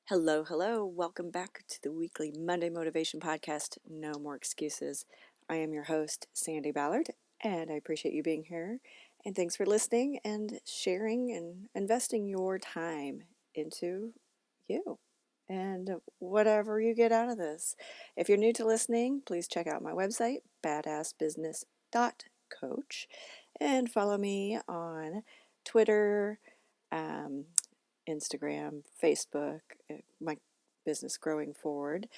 Hello, hello. Welcome back to the weekly Monday Motivation Podcast, No More Excuses. I am your host, Sandi Ballard, and I appreciate you being here. And thanks for listening and sharing and investing your time into you and whatever you get out of this. If you're new to listening, please check out my website, badassbusiness.coach, and follow me on Twitter, um, Instagram, Facebook, my business growing forward,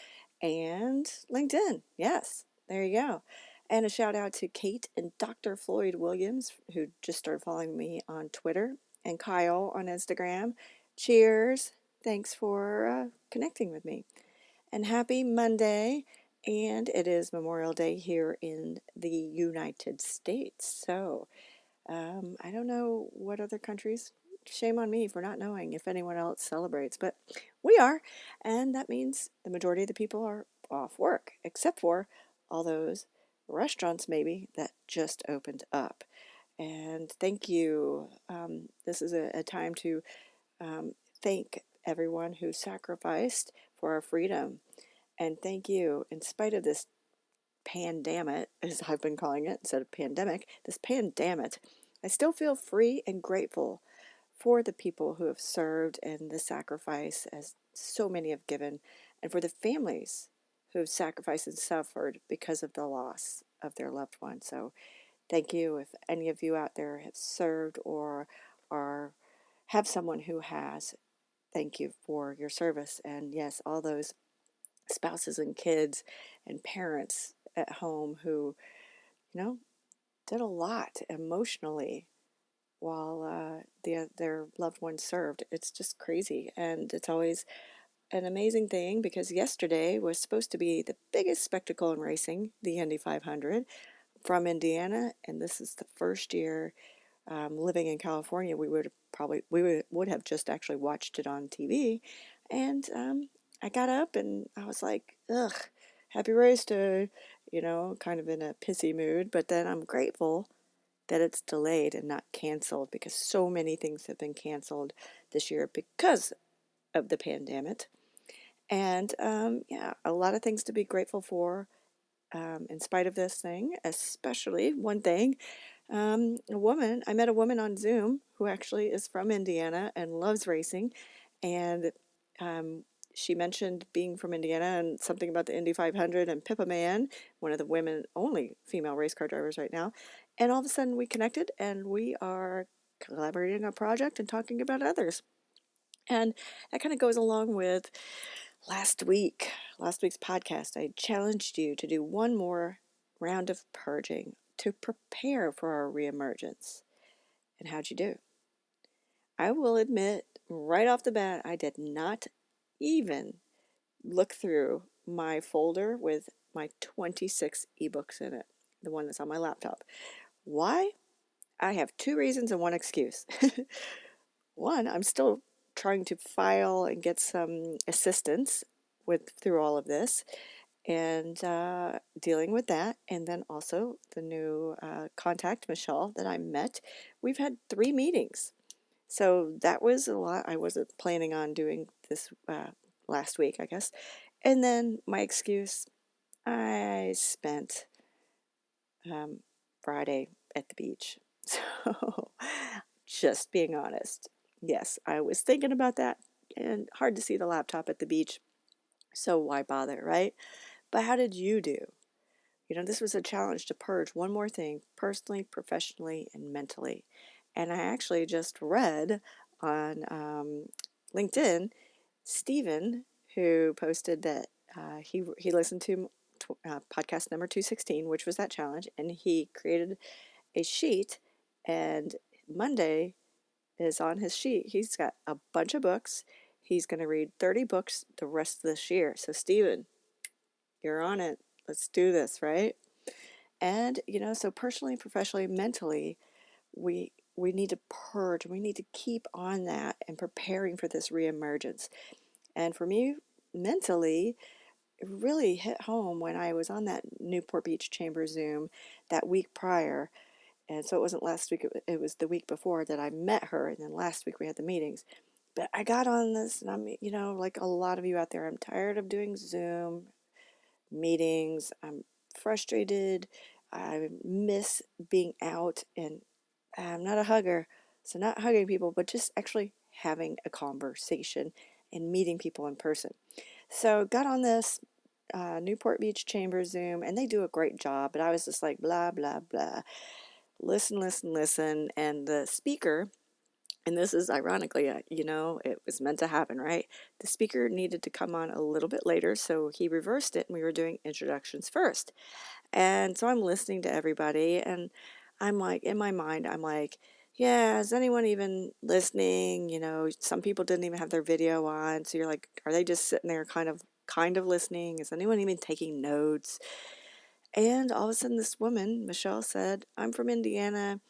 and LinkedIn. Yes, there you go. And a shout out to Kate and Dr. Floyd Williams, who just started following me on Twitter, and Kyle on Instagram. Cheers. Thanks for connecting with me. And happy Monday. And it is Memorial Day here in the United States. So, I don't know what other countries. Shame on me for not knowing if anyone else celebrates, but we are, and that means the majority of the people are off work, except for all those restaurants maybe that just opened up. And thank you. This is a time to um, thank everyone who sacrificed for our freedom. And thank you, in spite of this panDAMNIT, as I've been calling it, instead of pandemic, this panDAMNIT, I still feel free and grateful for the people who have served and the sacrifice, as so many have given, and for the families who have sacrificed and suffered because of the loss of their loved one. So thank you. If any of you out there have served or are have someone who has, thank you for your service. And yes, all those spouses and kids and parents at home who, you know, did a lot emotionally while their loved ones served. It's just crazy, and it's always an amazing thing because yesterday was supposed to be the biggest spectacle in racing, the Indy 500 from Indiana, and this is the first year living in California. We would have just actually watched it on TV, and I got up and I was like, ugh, happy race day, kind of in a pissy mood. But then I'm grateful that it's delayed and not canceled because so many things have been canceled this year because of the pandemic. And yeah, a lot of things to be grateful for in spite of this thing, especially one thing. I met a woman on Zoom who actually is from Indiana and loves racing. And um, she mentioned being from Indiana and something about the Indy 500 and Pippa Man, one of the women only female race car drivers right now. And all of a sudden we connected and we are collaborating on a project and talking about others. And that kind of goes along with last week's podcast. I challenged you to do one more round of purging to prepare for our re-emergence. And how'd you do? I will admit right off the bat, I did not even look through my folder with my 26 ebooks in it, the one that's on my laptop. Why? I have two reasons and one excuse. One, I'm still trying to file and get some assistance through all of this and dealing with that. And then also the new contact, Michelle, that I met. We've had 3 meetings. So that was a lot. I wasn't planning on doing this last week, I guess. And then my excuse, I spent um, Friday at the beach. So just being honest. Yes, I was thinking about that and hard to see the laptop at the beach. So why bother, right? But how did you do? This was a challenge to purge one more thing personally, professionally, and mentally. And I actually just read on LinkedIn Stephen, who posted that he listened to podcast number 216, which was that challenge, and he created a sheet. And Monday is on his sheet. He's got a bunch of books. He's going to read 30 books the rest of this year. So, Stephen, you're on it. Let's do this, right? And, so personally, professionally, mentally, we need to purge. We need to keep on that and preparing for this reemergence. And for me, mentally, it really hit home when I was on that Newport Beach Chamber Zoom that week prior. And so it wasn't last week, it was the week before that I met her. And then last week we had the meetings. But I got on this, and I'm, like a lot of you out there, I'm tired of doing Zoom meetings. I'm frustrated. I miss being out, and I'm not a hugger, so not hugging people, but just actually having a conversation and meeting people in person. So got on this Newport Beach Chamber Zoom, and they do a great job, but I was just like, blah, blah, blah. Listen, listen, listen. And the speaker, and this is ironically, it was meant to happen, right? The speaker needed to come on a little bit later, so he reversed it, and we were doing introductions first. And so I'm listening to everybody, and I'm like, in my mind, I'm like, yeah, is anyone even listening? Some people didn't even have their video on, so you're like, are they just sitting there kind of listening? Is anyone even taking notes? And all of a sudden, this woman, Michelle, said, I'm from Indiana.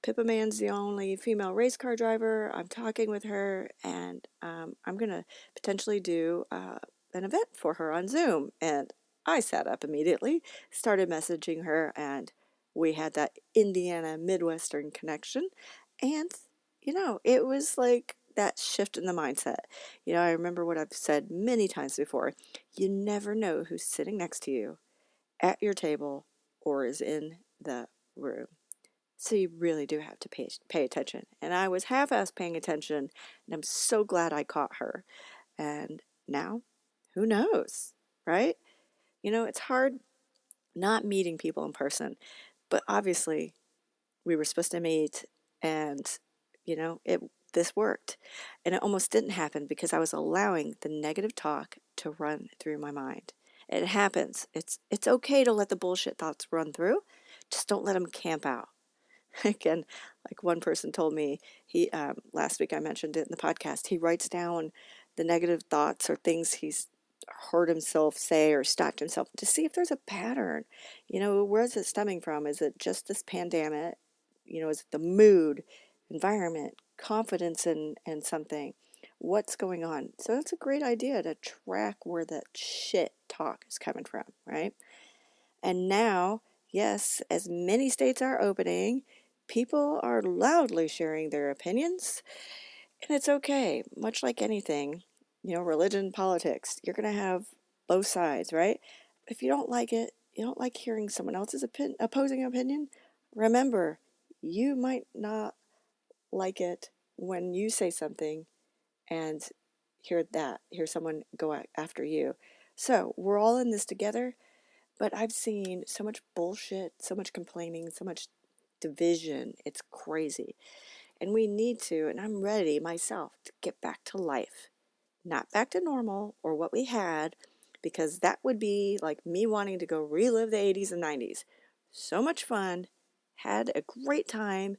Pippa Man's the only female race car driver. I'm talking with her, and I'm going to potentially do an event for her on Zoom. And I sat up immediately, started messaging her, and we had that Indiana Midwestern connection. And, it was like that shift in the mindset. I remember what I've said many times before. You never know who's sitting next to you at your table or is in the room. So you really do have to pay attention. And I was half-assed paying attention, and I'm so glad I caught her. And now, who knows, right? It's hard not meeting people in person, but obviously we were supposed to meet, and it this worked. And it almost didn't happen because I was allowing the negative talk to run through my mind. It happens. It's okay to let the bullshit thoughts run through. Just don't let them camp out. Again, like one person told me, he last week I mentioned it in the podcast, he writes down the negative thoughts or things he's heard himself say or stopped himself to see if there's a pattern. Where is it stemming from? Is it just this pandemic? Is it the mood, environment, confidence in something? What's going on? So that's a great idea to track where that shit talk is coming from, right? And now, yes, as many states are opening, people are loudly sharing their opinions, and it's okay. Much like anything, religion, politics, you're going to have both sides, right? If you don't like it, you don't like hearing someone else's opposing opinion, remember, you might not like it when you say something and hear someone go after you. So we're all in this together. But I've seen so much bullshit, so much complaining, so much division. It's crazy. And we need to, and I'm ready myself to get back to life. Not back to normal or what we had, because that would be like me wanting to go relive the 80s and 90s. So much fun, had a great time,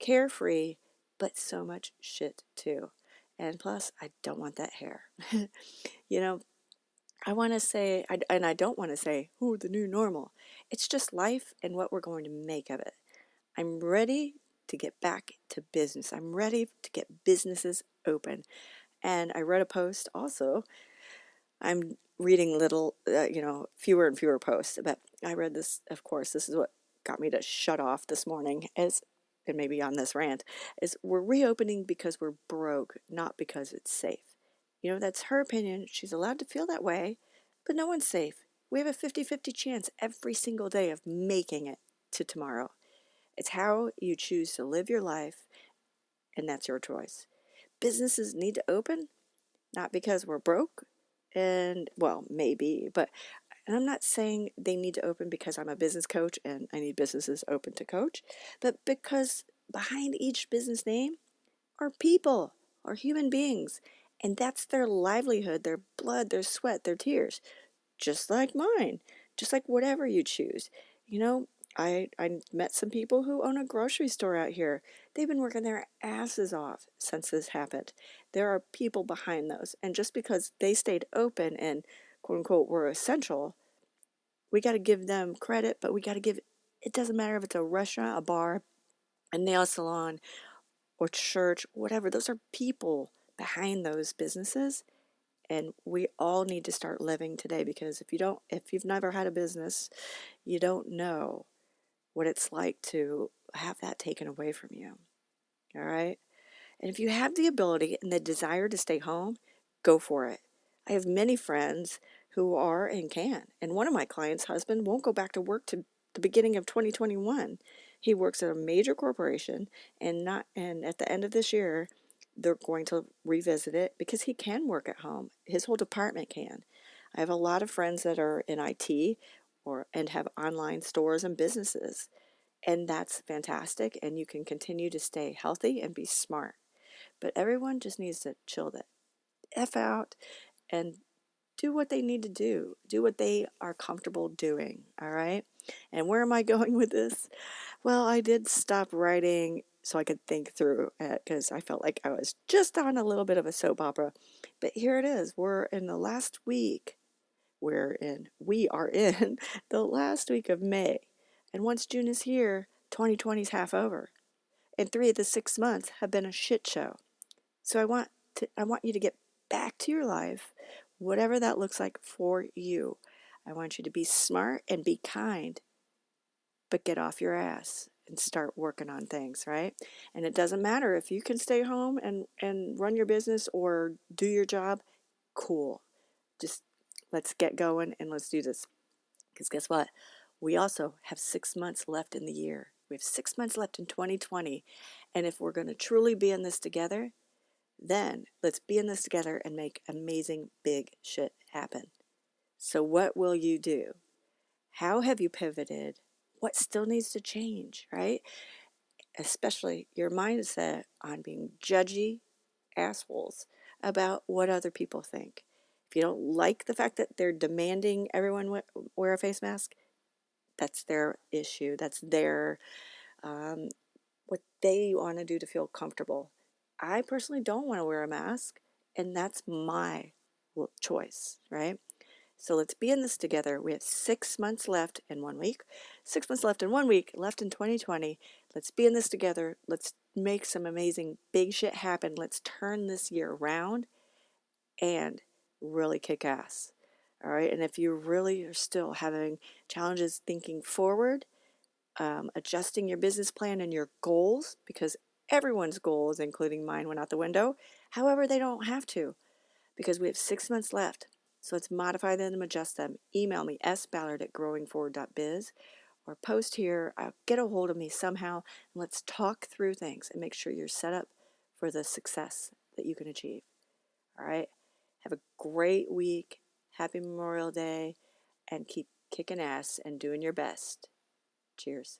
carefree, but so much shit too. And plus, I don't want that hair. you know, I want to say, and I don't want to say, oh, the new normal. It's just life and what we're going to make of it. I'm ready to get back to business. I'm ready to get businesses open. And I read a post also. I'm reading fewer and fewer posts, but I read this, of course, this is what got me to shut off this morning, and maybe on this rant, is we're reopening because we're broke, not because it's safe. That's her opinion. She's allowed to feel that way, but no one's safe. We have a 50-50 chance every single day of making it to tomorrow. It's how you choose to live your life, and that's your choice. Businesses need to open, not because we're broke, and well, maybe, but and I'm not saying they need to open because I'm a business coach and I need businesses open to coach, but because behind each business name are people, are human beings, and that's their livelihood, their blood, their sweat, their tears, just like mine, just like whatever you choose. You know, I met some people who own a grocery store out here. They've been working their asses off since this happened. There are people behind those, and just because they stayed open and quote unquote were essential, we got to give them credit, but we got to give, it doesn't matter if it's a restaurant, a bar, a nail salon, or church, whatever. Those are people behind those businesses, and we all need to start living today, because if you've never had a business, you don't know what it's like to have that taken away from you. All right? And if you have the ability and the desire to stay home, go for it. I have many friends who are and can. And one of my clients' husband won't go back to work to the beginning of 2021. He works at a major corporation and at the end of this year they're going to revisit it because he can work at home. His whole department can. I have a lot of friends that are in IT and have online stores and businesses. And that's fantastic. And you can continue to stay healthy and be smart. But everyone just needs to chill the F out and do what they need to do. Do what they are comfortable doing. All right. And where am I going with this? Well, I did stop writing so I could think through it because I felt like I was just on a little bit of a soap opera. But here it is. We're in the last week. We are in the last week of May. And once June is here, 2020 is half over. And 3 of the 6 months have been a shit show. So I want you to get back to your life, whatever that looks like for you. I want you to be smart and be kind, but get off your ass and start working on things, right? And it doesn't matter if you can stay home and run your business or do your job, cool. Just let's get going and let's do this. Because guess what? We also have 6 months left in the year. We have 6 months left in 2020. And if we're going to truly be in this together, then let's be in this together and make amazing big shit happen. So what will you do? How have you pivoted? What still needs to change, right? Especially your mindset on being judgy assholes about what other people think. If you don't like the fact that they're demanding everyone wear a face mask, that's their issue. That's their um, what they want to do to feel comfortable. I personally don't want to wear a mask, and that's my choice, right? So let's be in this together. We have 6 months left in 1 week, 6 months left in 1 week, left in 2020. Let's be in this together. Let's make some amazing big shit happen. Let's turn this year around and really kick ass. All right. And if you really are still having challenges thinking forward, adjusting your business plan and your goals, because everyone's goals, including mine, went out the window. However, they don't have to because we have 6 months left. So let's modify them, adjust them. Email me, sballard@growingforward.biz, or post here. Get a hold of me somehow, and let's talk through things and make sure you're set up for the success that you can achieve. All right? Have a great week. Happy Memorial Day, and keep kicking ass and doing your best. Cheers.